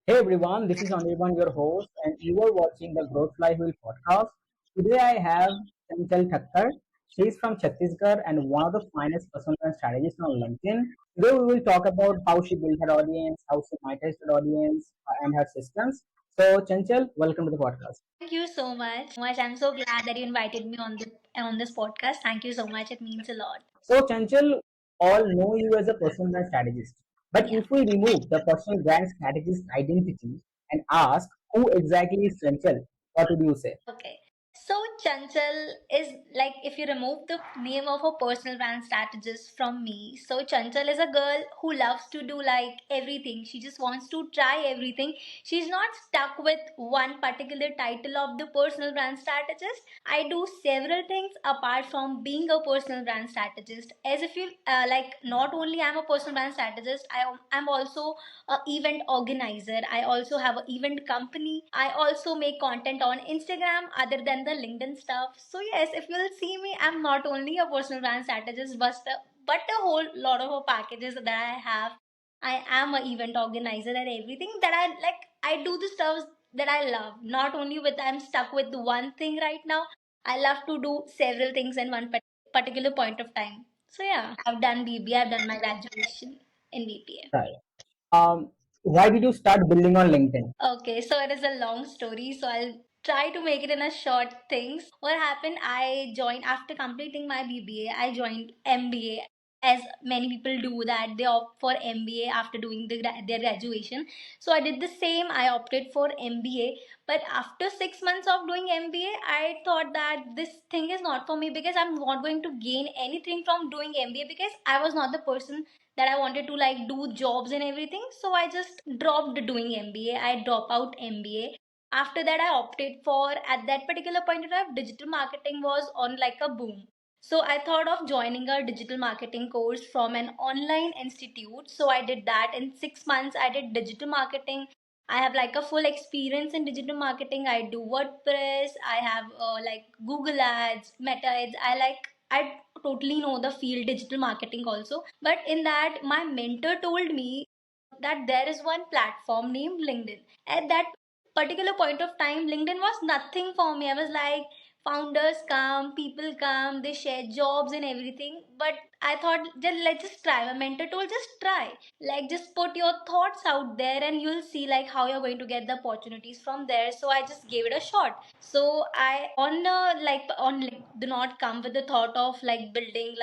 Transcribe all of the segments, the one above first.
Hey everyone, this is Anirban, your host, and you are watching the Growth Flywheel podcast. Today I have Chanchal Thakkar. She is from Chhattisgarh and one of the finest personal brand strategists on LinkedIn. Today we will talk about how she built her audience, how she monetized her audience, and her systems. So Chanchal, welcome to the podcast. Thank you so much. I'm so glad that you invited me on this podcast. Thank you so much. It means a lot. So Chanchal, all know you as a personal brand strategist. But Yeah. if we remove the personal brand strategist identity and ask who exactly is Chanchal, what would you say? Okay. So Chanchal is like if you remove the name of a personal brand strategist from me. So Chanchal is a girl who loves to do like everything. She just wants to try everything. She's not stuck with one particular title of the personal brand strategist. I do several things apart from being a personal brand strategist. As if you like, not only I'm a personal brand strategist, I'm also a event organizer. I also have an event company. I also make content on Instagram other than the LinkedIn stuff. So yes, if you'll see me, I'm not only a personal brand strategist, but a whole lot of packages that I have. I am an event organizer and everything that I like. I do the stuff that I love. Not only with I'm stuck with one thing right now. I love to do several things in one particular point of time. So yeah, I've done BBA. I've done my graduation in BPA. Right. Why did you start building on LinkedIn? Okay, so it is a long story, so I'll try to make it in a short things. What happened? I joined after completing my BBA. I joined MBA, as many people do that they opt for MBA after doing their graduation. So I did the same. I opted for MBA, but after 6 months of doing MBA, I thought that this thing is not for me because I'm not going to gain anything from doing MBA because I was not the person that I wanted to like do jobs and everything. So I just dropped doing MBA. I drop out MBA. After that, I opted for at that particular point in time, digital marketing was on like a boom. So I thought of joining a digital marketing course from an online institute. So I did that in 6 months. I did digital marketing. I have like a full experience in digital marketing. I do WordPress. I have like Google Ads, Meta Ads. I totally know the field digital marketing also. But in that, my mentor told me that there is one platform named LinkedIn. At that particular point of time, LinkedIn was nothing for me. I was like, founders come, people come, they share jobs and everything. But I thought, let's just try. My mentor told, just try. Like, just put your thoughts out there and you'll see like how you're going to get the opportunities from there. So I just gave it a shot. So I on do not come with the thought of like building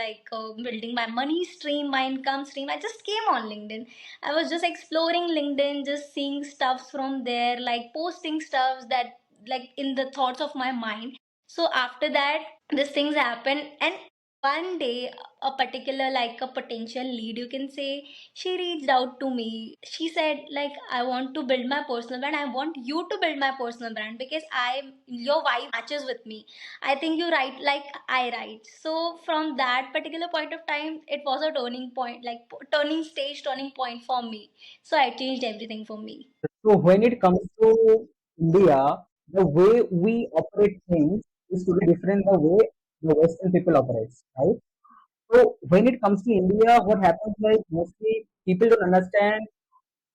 my money stream, my income stream. I just came on LinkedIn. I was just exploring LinkedIn, just seeing stuffs from there, like posting stuffs that like in the thoughts of my mind. So after that, these things happen, and one day a particular like a potential lead, you can say, she reached out to me. She said like, I want to build my personal brand. I want you to build my personal brand because I your vibe matches with me. I think you write like I write. So from that particular point of time, it was a turning point, like turning point for me. So I changed everything for me. So when it comes to India, the way we operate things is to be different the way the Western people operates, right? So when it comes to India, what happens like mostly people don't understand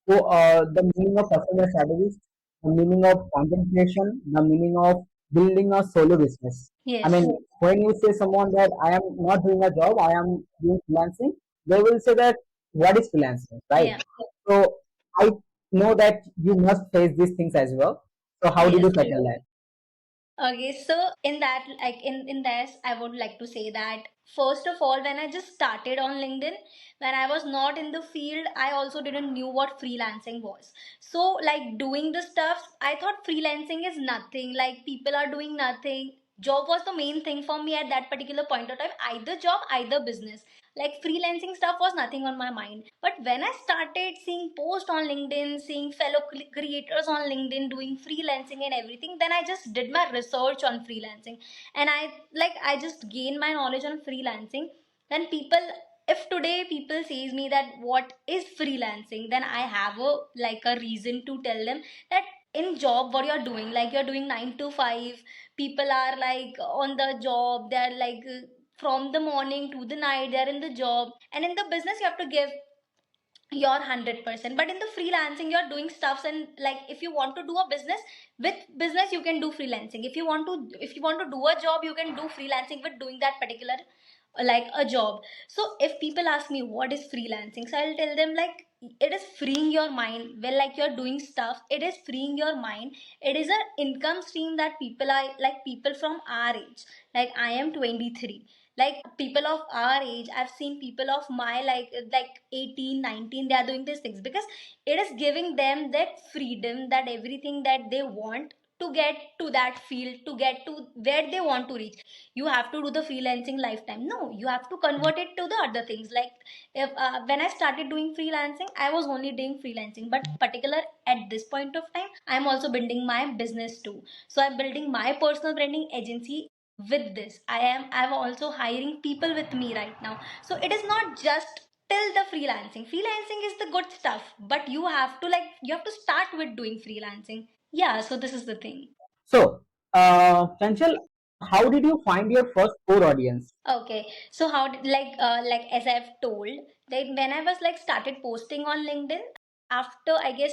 the meaning of customer strategist, the meaning of content creation, the meaning of building a solo business. I Yes. mean, when you say someone that I am not doing a job, I am doing freelancing, they will say that what is freelancing, right? Yeah. So I know that you must face these things as well. So how did Yes. you tackle that? Okay, so in that, like in this, I would like to say that first of all, when I just started on LinkedIn, when I was not in the field, I also didn't knew what freelancing was. So like doing the stuff, I thought freelancing is nothing. Like people are doing nothing. Job was the main thing for me at that particular point of time. Either job, either business. Like freelancing stuff was nothing on my mind. But when I started seeing posts on LinkedIn, seeing fellow creators on LinkedIn doing freelancing and everything, then I just did my research on freelancing, and I just gained my knowledge on freelancing. Then people, if today people says me that what is freelancing, then I have a reason to tell them that in job what you're doing, like you're doing 9 to 5, people are like on the job, they're like from the morning to the night they're in the job, and in the business you have to give your 100%. But in the freelancing you're doing stuffs, and like if you want to do a business, with business you can do freelancing. If you want to do a job, you can do freelancing with doing that particular like a job. So if people ask me what is freelancing, so I'll tell them like it is freeing your mind. Well, like you're doing stuff, it is freeing your mind. It is an income stream that people are like people from our age, like I am 23, like people of our age, I've seen people of my like 18, 19, they are doing these things because it is giving them that freedom, that everything that they want to get to that field, to get to where they want to reach. You have to do the freelancing lifetime, no, you have to convert it to the other things. Like if when I started doing freelancing, I was only doing freelancing, but particular at this point of time I'm also building my business too. So I'm building my personal branding agency. With this I'm also hiring people with me right now. So it is not just till the freelancing is the good stuff, but you have to start with doing freelancing. Yeah, so this is the thing. So, Chanchal, how did you find your first core audience? Okay, so how did like as I've told that when I was like started posting on LinkedIn, after I guess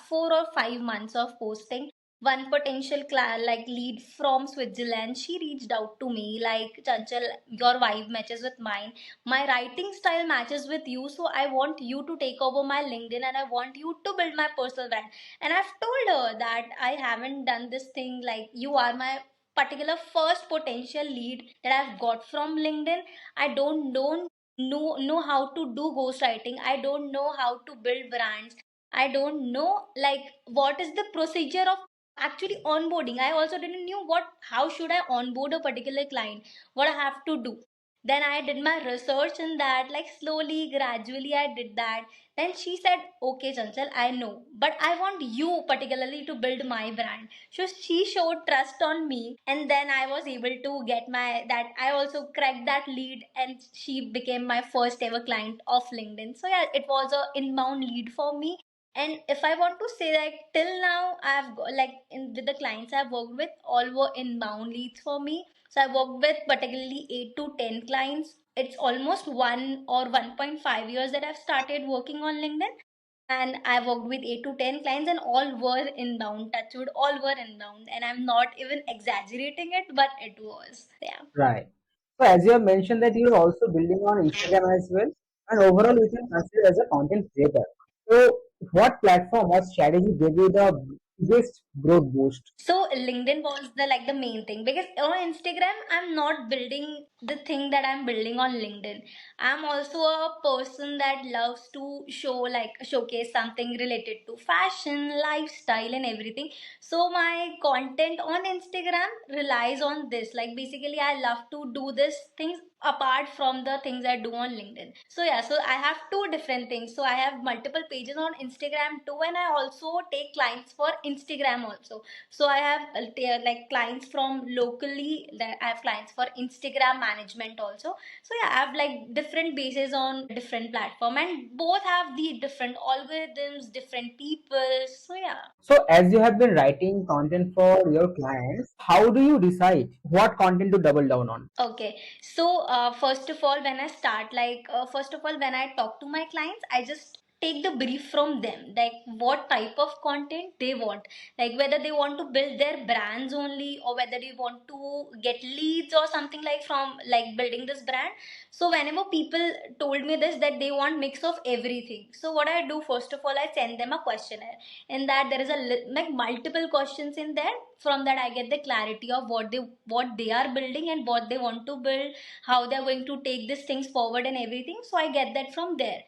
4 or 5 months of posting, one potential like lead from Switzerland, she reached out to me like, Chanchal, your vibe matches with mine, my writing style matches with you, so I want you to take over my LinkedIn and I want you to build my personal brand. And I've told her that I haven't done this thing, like you are my particular first potential lead that I've got from LinkedIn. I don't know how to do ghostwriting. I don't know how to build brands. I don't know like what is the procedure of actually onboarding. I also didn't know what how should I onboard a particular client, what I have to do. Then I did my research in that, like slowly, gradually I did that. Then she said, okay, Chanchal, I know, but I want you particularly to build my brand. So she showed trust on me, and then I was able to get my that I also cracked that lead, and she became my first ever client of LinkedIn. So yeah, it was a inbound lead for me. And if I want to say like till now, I've got, like with the clients I've worked with, all were inbound leads for me. So I worked with particularly 8 to 10 clients. It's almost 1 or 1.5 years that I've started working on LinkedIn, and I worked with 8 to 10 clients, and all were inbound. Touchwood, all were inbound, and I'm not even exaggerating it, but it was. Yeah. Right. So, as you have mentioned that you're also building on Instagram as well, and overall you can consider as a content creator. So, what platform or strategy gave you the biggest growth boost? So LinkedIn was the like the main thing, because on Instagram I'm not building the thing that I'm building on LinkedIn. I'm also a person that loves to showcase something related to fashion, lifestyle and everything. So my content on Instagram relies on this. Like basically I love to do this things apart from the things I do on LinkedIn. So yeah, so I have two different things. So I have multiple pages on Instagram too, and I also take clients for Instagram also. So I have like clients from locally, I have clients for Instagram management also. So yeah, I have like different bases on different platform, and both have the different algorithms, different people. So yeah. So, as you have been writing content for your clients, how do you decide what content to double down on? Okay, so first of all, when I start, first of all, when I talk to my clients, I just take the brief from them, like what type of content they want, like whether they want to build their brands only, or whether they want to get leads or something like from like building this brand. So whenever people told me this, that they want mix of everything, so what I do, first of all, I send them a questionnaire. In that there is like multiple questions in there. From that I get the clarity of what they are building and what they want to build, how they're going to take these things forward and everything. So I get that from there.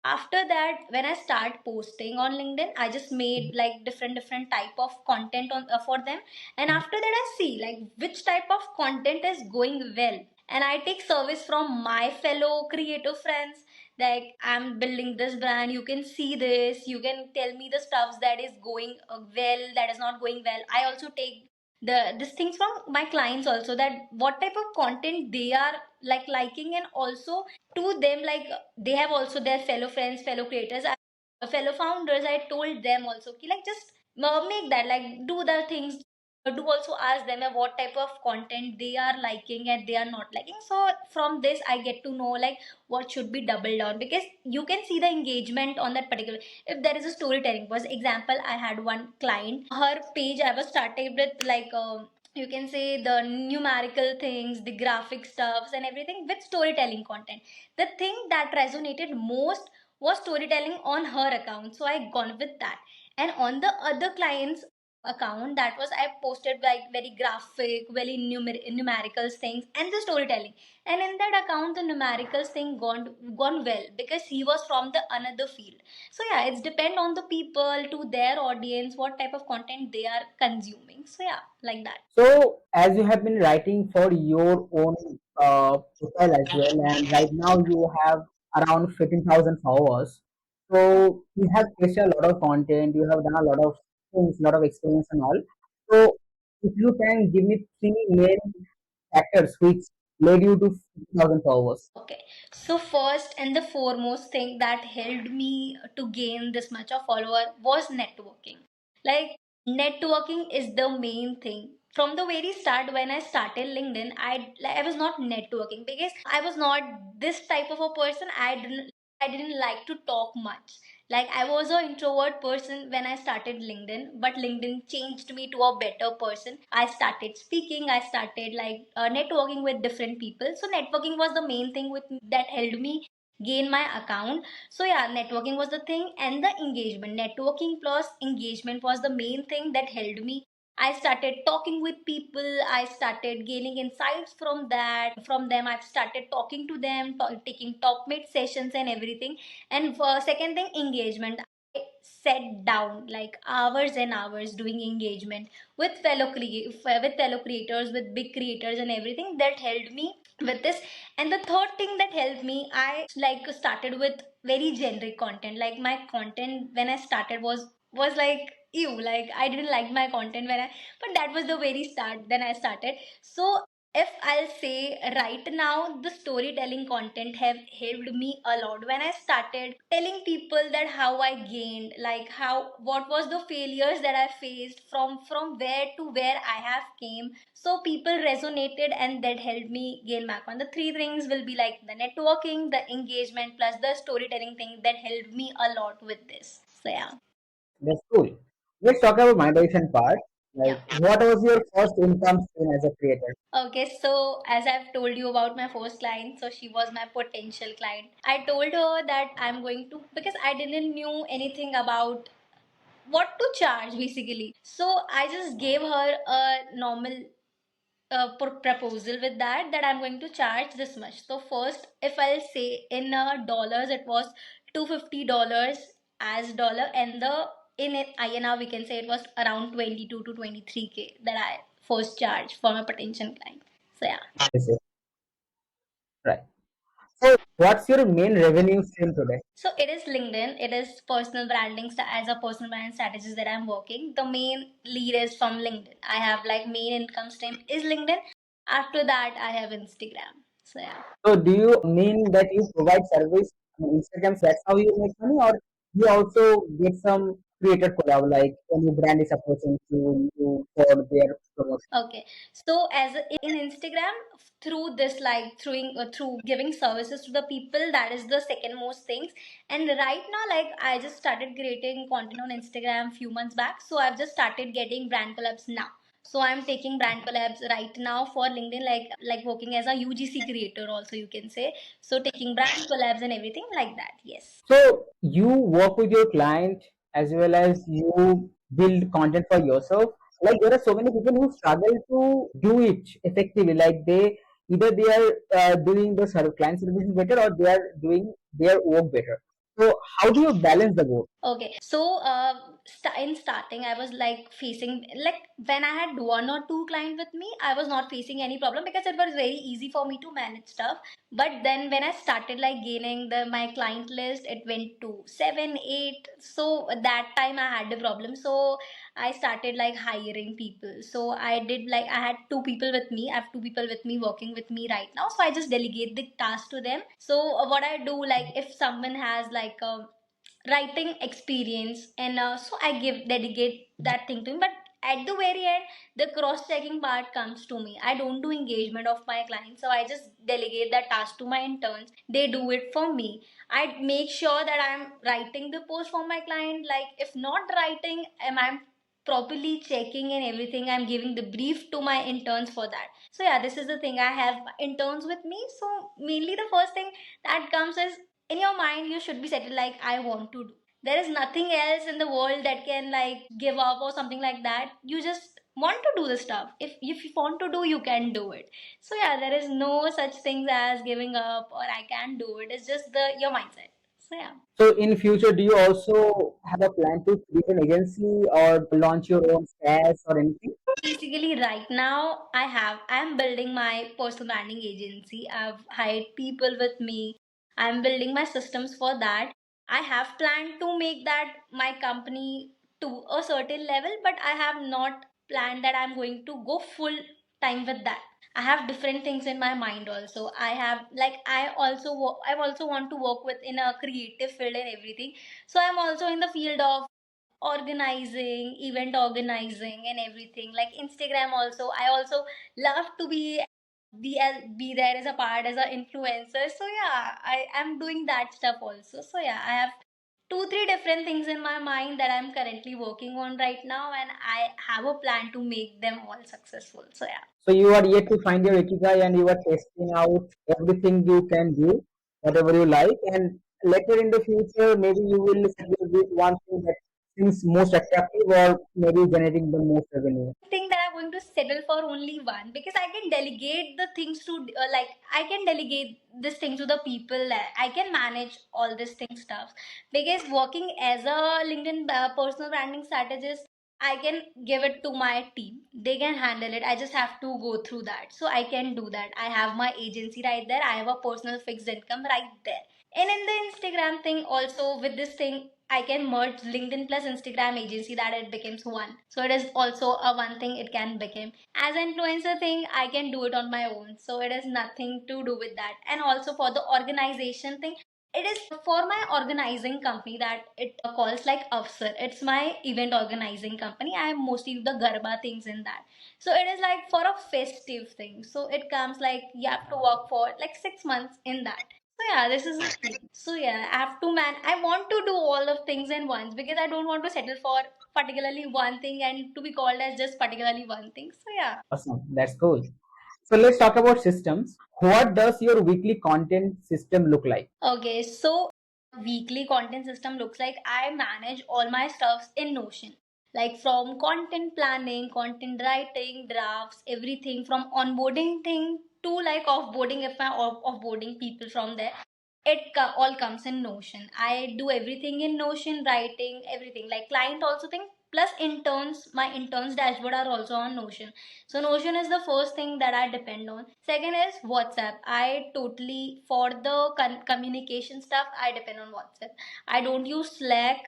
After that, when I start posting on LinkedIn, I just made like different type of content on for them. And after that I see like which type of content is going well, and I take service from my fellow creative friends. Like I'm building this brand, you can see this, you can tell me the stuffs that is going well, that is not going well. I also take these things from my clients also, that what type of content they are like liking, and also to them, like they have also their fellow friends, fellow creators, fellow founders. I told them also ki, like just make that, like do the things to also ask them what type of content they are liking and they are not liking. So from this I get to know like what should be doubled down, because you can see the engagement on that particular. If there is a storytelling, for example, I had one client, her page I was started with like you can say the numerical things, the graphic stuffs and everything with storytelling content. The thing that resonated most was storytelling on her account, so I gone with that. And on the other clients account, that was I posted like very graphic, very numerical things and the storytelling. And in that account the numericals thing gone well because he was from the another field. So yeah, it's depend on the people, to their audience, what type of content they are consuming. So yeah, like that. So, as you have been writing for your own profile as well, and right now you have around 15,000 followers. So, you have created a lot of content, you have done a lot of things, a lot of experience and all. So, if you can give me three main factors which led you to 15,000 followers. Okay, so first and the foremost thing that helped me to gain this much of follower was networking. Like, networking is the main thing. From the very start, when I started LinkedIn, I was not networking because I was not this type of a person. I didn't like to talk much. Like, I was an introvert person when I started LinkedIn, but LinkedIn changed me to a better person. I started speaking, I started like networking with different people. So networking was the main thing with that helped me gain my account. So yeah, networking was the thing, and the engagement. Networking plus engagement was the main thing that helped me. I started talking with people. I started gaining insights from that. From them, I've started talking to them, taking top mid sessions and everything. And for second thing, engagement. I sat down like hours and hours doing engagement with with fellow creators, with big creators and everything that helped me with this. And the third thing that helped me, I like started with very generic content. Like my content when I started was like ew, like I didn't like my content when I, but that was the very start. Then I started. So if I'll say right now, the storytelling content have helped me a lot. When I started telling people that how I gained, like how what was the failures that I faced, from where to where I have came, so people resonated and that helped me gain back on. The three things will be like the networking, the engagement plus the storytelling thing that helped me a lot with this. So yeah. That's cool. Let's talk about monetization part. Yeah. Like, what was your first income stream as a creator? Okay, so as I've told you about my first client, so she was my potential client. I told her that I'm going to, because I didn't knew anything about what to charge basically. So I just gave her a normal proposal with that I'm going to charge this much. So first, if I'll say in dollars, it was $250 as dollar, and the in it INR we can say it was around 22 to 23K that I first charged for my potential client. So yeah. Yes, yes. Right. So, what's your main revenue stream today? So it is LinkedIn. It is personal branding as a personal brand strategist that I'm working. The main lead is from LinkedIn. I have like main income stream is LinkedIn. After that, I have Instagram. So yeah. So, do you mean that you provide service on Instagram? So that's how you make money, or you also get some creator collab, like any brand is approaching to you for their promotion? Okay. So as in Instagram, through this like through giving services to the people, that is the second most things. And right now, like I just started creating content on Instagram few months back. So I've just started getting brand collabs now. So I'm taking brand collabs right now for LinkedIn, like working as a UGC creator also you can say. So taking brand collabs and everything like that. Yes. So, you work with your client as well as you build content for yourself. Like, there are so many people who struggle to do it effectively. Like, they either they are doing the client services better, or they are doing their work better. So, how do you balance the both? Okay, so in starting, I was like facing like when I had one or two clients with me, I was not facing any problem because it was very easy for me to manage stuff. But then when I started like gaining the my client list, it went to seven, eight. So that time I had the problem. So I started like hiring people. So I did like I had two people with me. I have two people with me working with me right now. So I just delegate the task to them. So what I do, like if someone has like a writing experience, and so I give dedicate that thing to him. But At the very end, the cross checking part comes to me. I don't do engagement of my clients, so I just delegate that task to my interns. They do it for me. I make sure that I'm writing the post for my client. Like, if not writing, am I properly checking and everything, I'm giving the brief to my interns for that. So yeah, this is the thing. I have interns with me. So mainly the first thing that comes is, in your mind you should be settled like, I want to do. There is nothing else in the world that can like give up or something like that. You just want to do the stuff. If you want to do, you can do it. So yeah, there is no such things as giving up or I can't do it. It's just the your mindset. So yeah. So in future, do you also have a plan to create an agency or launch your own SaaS or anything? Basically, right now, I'm building my personal branding agency. I've hired people with me. I'm building my systems for that. I have planned to make that my company to a certain level, but I have not planned that I'm going to go full time with that. I have different things in my mind also. I have like I also want to work with in a creative field and everything. So I'm also in the field of organizing, event organizing and everything, like Instagram also. I also love to be there as a part as an influencer. So yeah, I am doing that stuff also. So yeah, I have two three different things in my mind that I'm currently working on right now, and I have a plan to make them all successful. So yeah. So you are yet to find your ikigai and you are testing out everything you can do, whatever you like, and later in the future, maybe you will settle with one thing that seems most attractive or maybe generating the most revenue. Think that I'm going to settle for only one, because I can delegate the things to like I can delegate this thing to the people. I can manage all this thing stuff, because working as a LinkedIn personal branding strategist, I can give it to my team. They can handle it. I just have to go through that. So I can do that. I have my agency right there. I have a personal fixed income right there. And in the Instagram thing also, with this thing, I can merge LinkedIn plus Instagram agency, that it becomes one. So it is also a one thing it can become. As an influencer thing, I can do it on my own. So it has nothing to do with that. And also for the organization thing, it is for my organizing company that it calls like Afsar. It's my event organizing company. I mostly do the Garba things in that. So it is like for a festive thing. So it comes like you have to work for like 6 months in that. So yeah, this is the thing. So yeah, I have to man. I want to do all of things in once, because I don't want to settle for particularly one thing and to be called as just particularly one thing. So yeah. Awesome, that's cool. So let's talk about systems. What does your weekly content system look like? Okay, so weekly content system looks like I manage all my stuffs in Notion. Like from content planning, content writing, drafts, everything from onboarding thing to like offboarding if I offboarding people from there. All comes in Notion. I do everything in Notion, writing, everything. Like client also thing. Plus interns, my interns dashboard are also on Notion. So Notion is the first thing that I depend on. Second is WhatsApp. I totally for the communication stuff I depend on WhatsApp. I don't use Slack.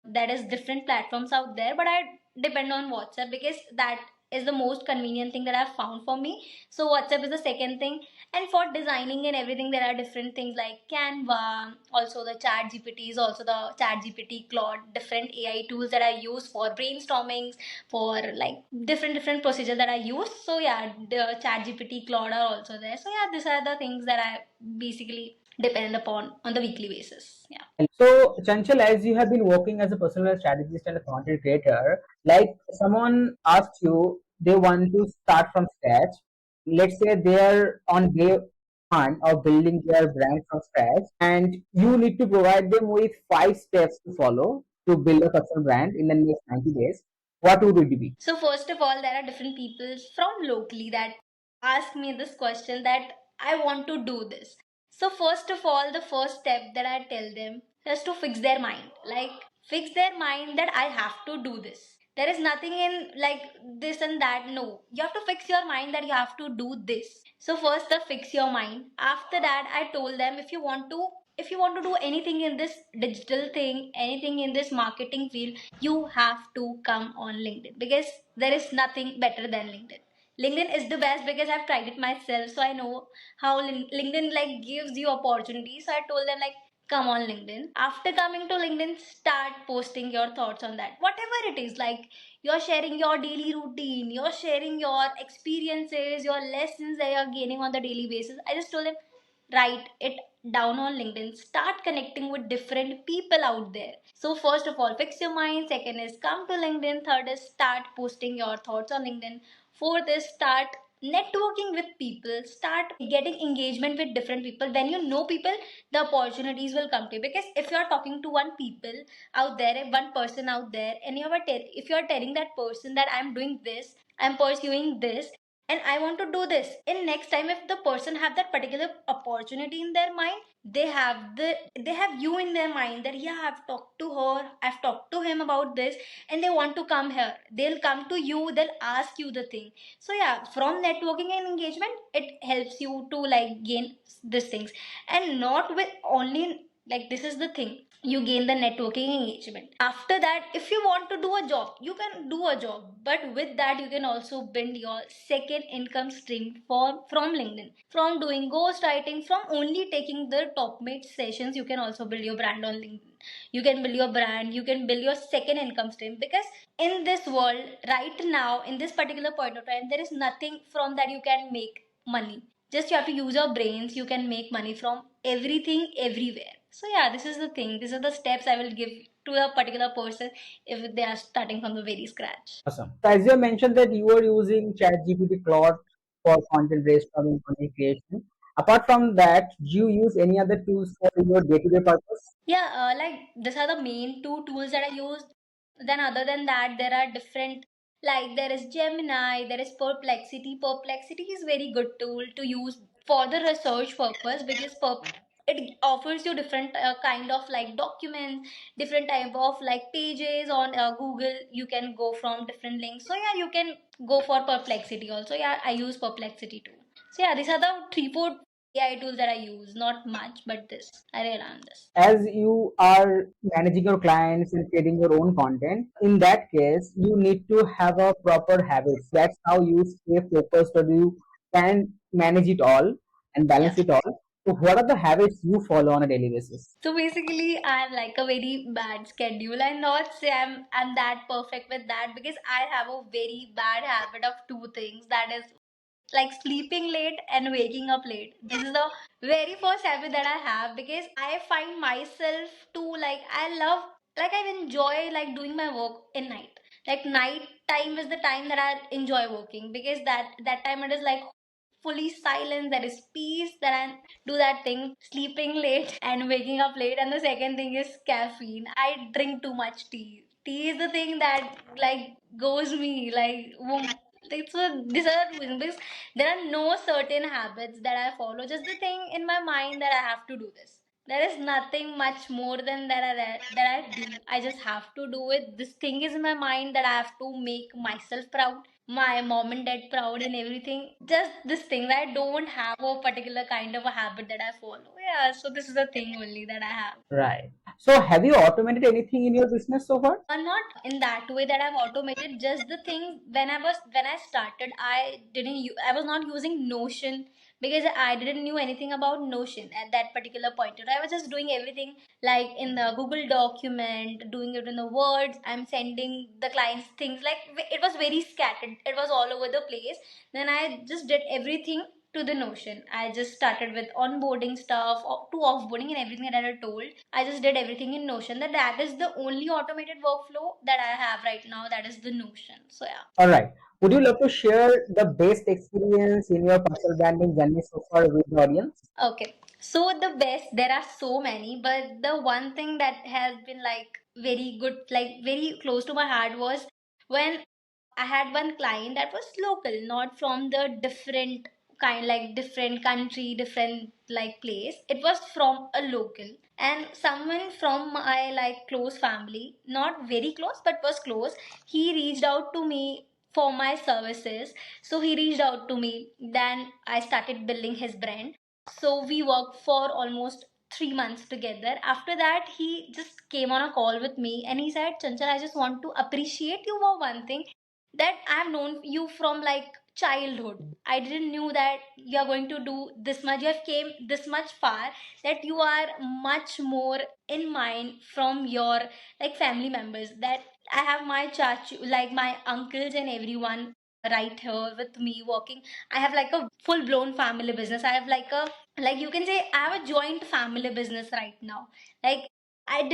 That is different platforms out there, but I depend on WhatsApp because that is the most convenient thing that I've found for me. So WhatsApp is the second thing. And for designing and everything, there are different things like Canva, also the Chat GPT is also the Chat GPT, Claude, different AI tools that I use for brainstormings, for like different procedures that I use. So yeah, the Chat GPT, Claude are also there. So yeah, these are the things that I basically depend upon on the weekly basis. Yeah. So, Chanchal, as you have been working as a personal strategist and a content creator, like someone asks you, they want to start from scratch. Let's say they're on day one of building their brand from scratch, and you need to provide them with 5 steps to follow to build a personal brand in the next 90 days. What would it be? So first of all, there are different people from locally that ask me this question that I want to do this. So first of all, the first step that I tell them is to fix their mind. Like fix their mind that I have to do this. There is nothing in like this and that. No, you have to fix your mind that you have to do this. So first, the fix your mind. After that, I told them if you want to do anything in this digital thing, anything in this marketing field, you have to come on LinkedIn, because there is nothing better than LinkedIn. LinkedIn is the best because I've tried it myself, so I know how LinkedIn like gives you opportunities. So I told them like come on LinkedIn. After coming to LinkedIn, start posting your thoughts on that. Whatever it is, like you're sharing your daily routine, you're sharing your experiences, your lessons that you're gaining on the daily basis. I just told them, write it down on LinkedIn. Start connecting with different people out there. So, first of all, fix your mind. Second is come to LinkedIn. Third is start posting your thoughts on LinkedIn. Fourth is start networking with people, start getting engagement with different people. When you know people, the opportunities will come to you. Because if you're talking to one people out there, one person out there, and if you're telling that person that I'm doing this, I'm pursuing this, and I want to do this, and next time if the person have that particular opportunity in their mind, they have you in their mind that yeah, I've talked to her, I've talked to him about this, and they want to come here, they'll come to you, they'll ask you the thing. So yeah, from networking and engagement, it helps you to like gain these things. And not with only, like, this is the thing, you gain the networking engagement. After that, if you want to do a job, you can do a job, but with that you can also build your second income stream from LinkedIn, from doing ghost writing, from only taking the top mate sessions. You can also build your brand on LinkedIn. You can build your brand, you can build your second income stream. Because in this world right now, in this particular point of time, there is nothing from that you can make money. Just you have to use your brains, you can make money from everything everywhere. So yeah, this is the thing, these are the steps I will give to a particular person if they are starting from the very scratch. Awesome. So as you mentioned that you are using ChatGPT Claude for content brainstorming, content creation. Apart from that, do you use any other tools for your day-to-day purpose? Yeah, like these are the main two tools that I use. Then other than that, there are different, like there is Gemini, there is Perplexity. Perplexity is very good tool to use for the research purpose, because it offers you different kind of like documents, different type of like pages on Google. You can go from different links. So yeah, you can go for Perplexity also. Yeah, I use Perplexity too. So yeah, these are the three four AI tools that I use. Not much, but this I rely on this. As you are managing your clients and creating your own content, in that case, you need to have a proper habits. That's how you stay focused or you can manage it all and Yeah. balance it all. So, what are the habits you follow on a daily basis? So basically, I have like a very bad schedule. I not say I'm that perfect with that, because I have a very bad habit of two things. That is like sleeping late and waking up late. This is the very first habit that I have, because I find myself to like I love, like I enjoy like doing my work in night. Like night time is the time that I enjoy working, because that time it is like fully silent, there is peace, that I do that thing, sleeping late and waking up late. And the second thing is caffeine. I drink too much tea. Tea is the thing that like goes me like it's a, these are the reasons, because there are no certain habits that I follow. Just the thing in my mind that I have to do this. There is nothing much more than that I do. I just have to do it. This thing is in my mind that I have to make myself proud, my mom and dad proud, and everything. Just this thing that I don't have a particular kind of a habit that I follow. Yeah, so this is the thing only that I have. Right. So, have you automated anything in your business so far? Not in that way that I've automated. Just the thing, when I started, I was not using Notion, because I didn't knew anything about Notion at that particular point. I was just doing everything like in the Google document, doing it in the words. I'm sending the clients things like it was very scattered. It was all over the place. Then I just did everything to the Notion. I just started with onboarding stuff to offboarding and everything that I told. I just did everything in Notion. That is the only automated workflow that I have right now. That is the Notion. So yeah. All right. Would you love to share the best experience in your personal branding journey so far with the audience? Okay. So the best, there are so many, but the one thing that has been like very good, like very close to my heart, was when I had one client that was local, not from the different kind, like different country, different like place. It was from a local, and someone from my like close family, not very close, but was close. He reached out to me for my services. So he reached out to me. Then I started building his brand. So we worked for almost 3 months together. After that, he just came on a call with me and he said, Chanchal, I just want to appreciate you for one thing. that I've known you from like childhood. I didn't knew that you're going to do this much. You have came this much far, that you are much more in mind from your like family members. That I have my chachu, like my uncles and everyone right here with me working. I have like a full blown family business. I have like you can say I have a joint family business right now. Like I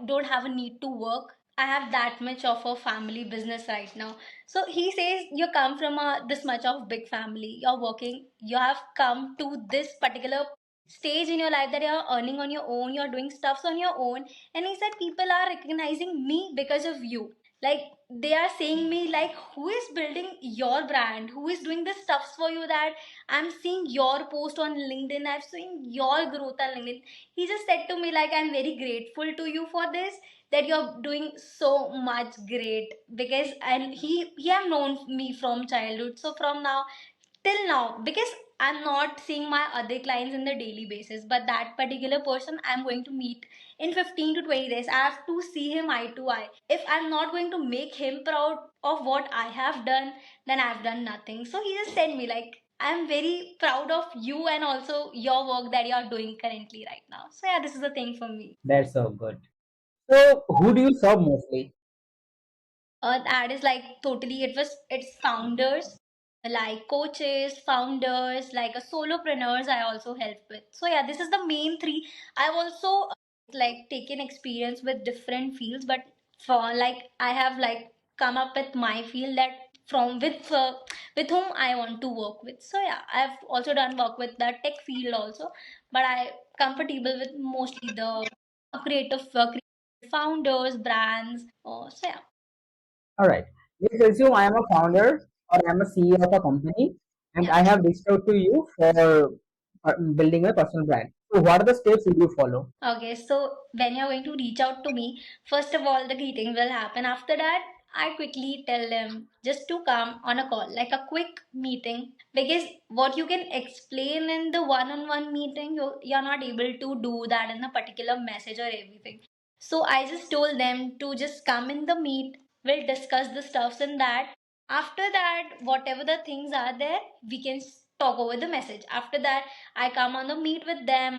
don't have a need to work. I have that much of a family business right now. So he says you come from a this much of big family. You're working. You have come to this particular stage in your life that you're earning on your own. You're doing stuffs on your own. And he said people are recognizing me because of you. Like they are saying me like who is building your brand? Who is doing the stuffs for you that I'm seeing your post on LinkedIn. I've seen your growth on LinkedIn. He just said to me like I'm very grateful to you for this, that you're doing so much great. Because and he have known me from childhood, so from now till now, because I'm not seeing my other clients in the daily basis, but that particular person I'm going to meet in 15 to 20 days. I have to see him eye to eye. If I'm not going to make him proud of what I have done, then I've done nothing. So he just said me like I'm very proud of you and also your work that you're doing currently right now. So yeah, this is the thing for me. That's so good. So who do you serve mostly? That is like totally it's founders, like coaches, founders, like a solopreneurs I also help with. So yeah, this is the main three. I've also like taken experience with different fields, but for like I have like come up with my field that from with whom I want to work with. So yeah, I've also done work with the tech field also, but I comfortable with mostly the creative founders, brands. So yeah. All right. Let's assume I am a founder or I am a CEO of a company and Yeah. I have reached out to you for building a personal brand. So what are the steps will you follow? Okay, so when you're going to reach out to me, first of all, the greeting will happen. After that, I quickly tell them just to come on a call, like a quick meeting. Because what you can explain in the one on one meeting, you're not able to do that in a particular message or everything. So I just told them to just come in the meet, we'll discuss the stuffs in that. After that, whatever the things are there, we can talk over the message. After that, I come on the meet with them,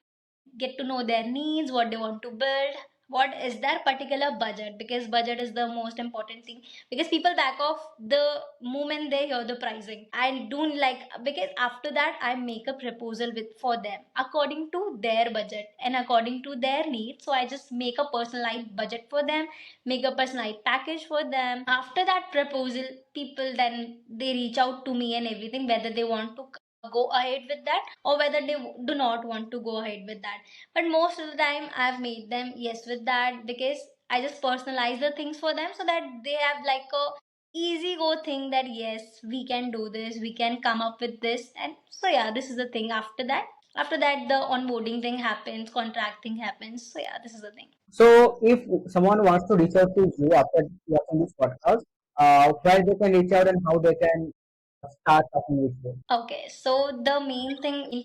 get to know their needs, what they want to build, what is their particular budget, because budget is the most important thing. Because people back off the moment they hear the pricing. I don't like, because after that I make a proposal with for them according to their budget and according to their needs. So I just make a personalized budget for them, make a personalized package for them. After that proposal, people then they reach out to me and everything, whether they want to go ahead with that or whether they do not want to go ahead with that. But most of the time I've made them yes with that, because I just personalize the things for them so that they have like a easy go thing that yes, we can do this, we can come up with this. And so yeah, this is the thing. After that the onboarding thing happens, contract thing happens. So yeah, this is the thing. So if someone wants to reach out to you after watching this podcast, where they can reach out and how they can start talking with you. Okay, so the main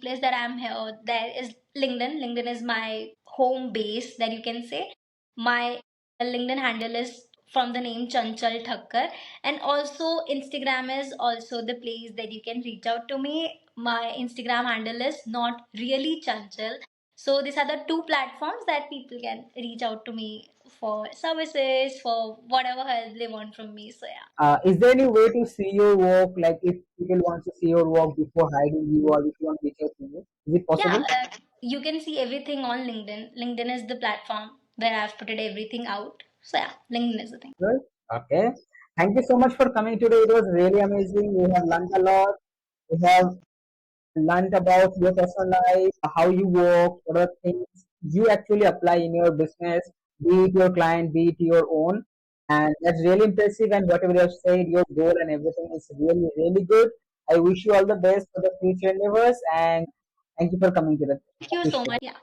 place that I'm here, there is LinkedIn. LinkedIn is my home base that you can say. My LinkedIn handle is from the name Chanchal Thakkar, and also Instagram is also the place that you can reach out to me. My Instagram handle is not really Chanchal. So these are the two platforms that people can reach out to me for services, for whatever help they want from me. So yeah. Is there any way to see your work? Like if people want to see your work before hiring you or if you want to reach out to you, is it Yeah, possible? you can see everything on LinkedIn. LinkedIn is the platform where I've put it everything out. So yeah, LinkedIn is the thing. Good. Okay. Thank you so much for coming today. It was really amazing. We have learned a lot. We have learned about your personal life, how you work, what are things you actually apply in your business, be it your client, be it your own. And that's really impressive. And whatever you have said, your goal and everything is really, really good. I wish you all the best for the future endeavors and thank you for coming today. Thank you so Appreciate it. much. Yeah.